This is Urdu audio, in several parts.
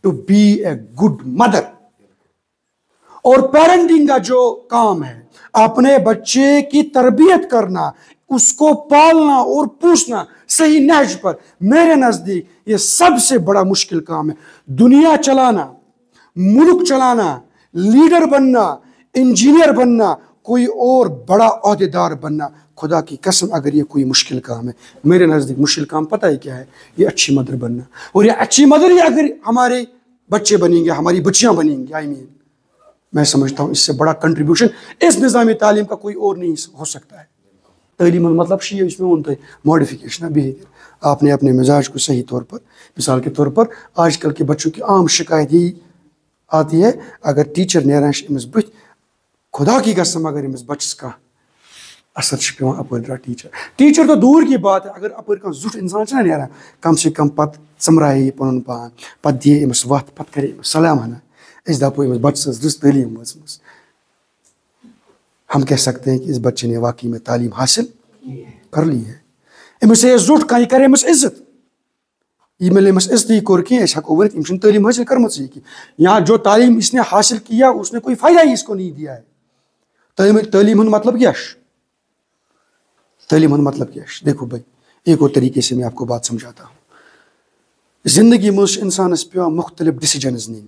to be a good mother. اور پیرنٹنگ کا جو کام ہے اپنے بچے کی تربیت کرنا, اس کو پالنا اور پوچھنا صحیح نہج پر, میرے نزدیک یہ سب سے بڑا مشکل کام ہے. دنیا چلانا, ملک چلانا, لیڈر بننا, انجینئر بننا, کوئی اور بڑا عہدیدار بننا, خدا کی قسم اگر یہ کوئی مشکل کام ہے, میرے نزدیک مشکل کام پتہ ہے کیا ہے؟ یہ اچھی مدر بننا. اور یہ اچھی مدر ہی اگر ہمارے بچے بنیں گے, ہماری بچیاں بنیں گی, میں سمجھتا ہوں اس سے بڑا کنٹریبیوشن اس نظام تعلیم کا کوئی اور نہیں ہو سکتا ہے. تعلیم مطلب اس میں ہوتا ہے ماڈیفیکیشن بیہیویئر. آپ نے اپنے مزاج کو صحیح طور پر, مثال کے طور پر آج کل کے بچوں کی عام شکایت یہی آتی ہے, اگر ٹیچر نیران امس بت, خدا کی قسم اگر امس بچس کا اثر پیوان اپر درا ٹیچر تو دور کی بات ہے, اگر اپر کھانا زٹ انسان چھنا نیران, کم سے کم پتہ ژمرایہِ پنن پان, پتہ دی امس وتھ, پتہ کرے امس سلام ہنا, اس دپو امس بچس رٕژ تعلیم وٲژمٕژ. ہم کہہ سکتے ہیں کہ اس بچے نے واقعی میں تعلیم حاصل کر لی ہے. امس یہ زٹ کھانا, یہ کرے امس عزت, یہ ملے امس عزتی کور کی, اس ہیکو ورنت امس تعلیم حاصل کرمژ کی. یہاں جو تعلیم اس نے حاصل کیا اس نے کوئی فائدہ ہی اس کو نہیں دیا ہے. تعلیم ہند مطلب کیا ہے؟ تعلیم ہند مطلب کیا ہے؟ دیکھو بھائی, ایک اور طریقے سے میں آپ کو بات سمجھاتا ہوں. زندگی میں انسانس پیو مختلف ڈیسیجنز نین,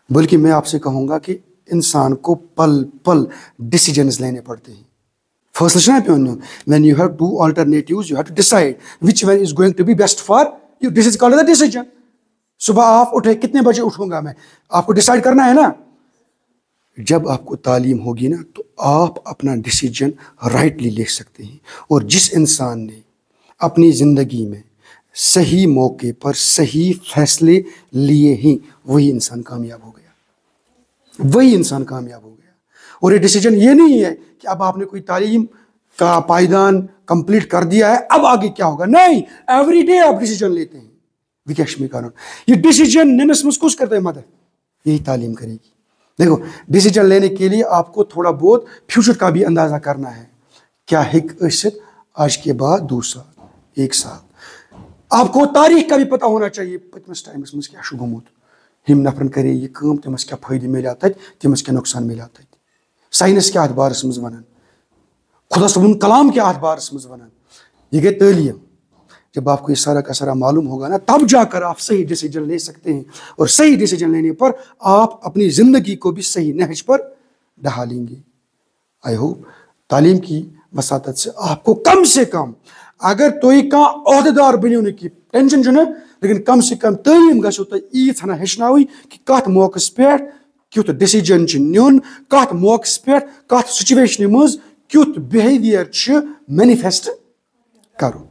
بلکہ میں آپ سے کہوں گا کہ انسان کو پل پل ڈیسیجنز لینے پڑتے ہیں. فیصلہ چھنا پیون نیون. When you have two alternatives, you have to decide which one is going to be best for you. This is called the decision. صبح آپ اٹھے, کتنے بجے اٹھوں گا میں, آپ کو ڈیسائڈ کرنا ہے نا. جب آپ کو تعلیم ہوگی نا تو آپ اپنا ڈیسیجن رائٹلی لے سکتے ہیں. اور جس انسان نے اپنی زندگی میں صحیح موقع پر صحیح فیصلے لیے ہیں, وہی انسان کامیاب ہو گیا, وہی انسان کامیاب ہو گیا. اور یہ ڈیسیجن یہ نہیں ہے کہ اب آپ نے کوئی تعلیم کا پائیدان کمپلیٹ کر دیا ہے, اب آگے کیا ہوگا. نہیں, ایوری ڈے آپ ڈیسیجن لیتے ہیں. وکیش میں کارن یہ ڈیسیجن ننس مس کس کرتا ہے مدد, یہی تعلیم کرے گی. دیکھو, ڈیسیجن لینے کے لیے آپ کو تھوڑا بہت فیوچر کا بھی اندازہ کرنا ہے. کیا ہیک ٲسِتھ آج کے بعد 2 سال 1 سال. آپ کو تاریخ کا بھی پتہ ہونا چاہیے, پتمس ٹائمس مز کیا گوٚمُت, ہم نفرن کرے یہ کام, تمس کیا فائدہ ملیو تت, تمس کیا نقصان ملیو تت. سائنس کیا اتھ بارس مز ونان, خدا صبن کلام کیا اتھ بارس مز ونان. یہ گئی تعلیم. جب آپ کو یہ سارا کا سارا معلوم ہوگا نا, تب جا کر آپ صحیح ڈیسیجن لے سکتے ہیں. اور صحیح ڈیسیجن لینے پر آپ اپنی زندگی کو بھی صحیح نہج پر ڈھالیں گے. آئی ہوپ تعلیم کی وساطت سے آپ کو کم سے کم, اگر تھی کھانا عہدیدار بنو نا, کی ٹینشن چھُنہٕ, لیکن کم سے کم تعلیم گژھو تۄہہِ ییٖژ ہنا ہیٚچھناوٕنۍ کہ کتھ موقعس پٮ۪ٹھ کیُتھ ڈیسیجن چھُ نیُن, کتھ موقعس پٮ۪ٹھ کتھ سچویشنہِ منٛز کیُتھ بِہیویئر چھُ مینیفیسٹ کرُن.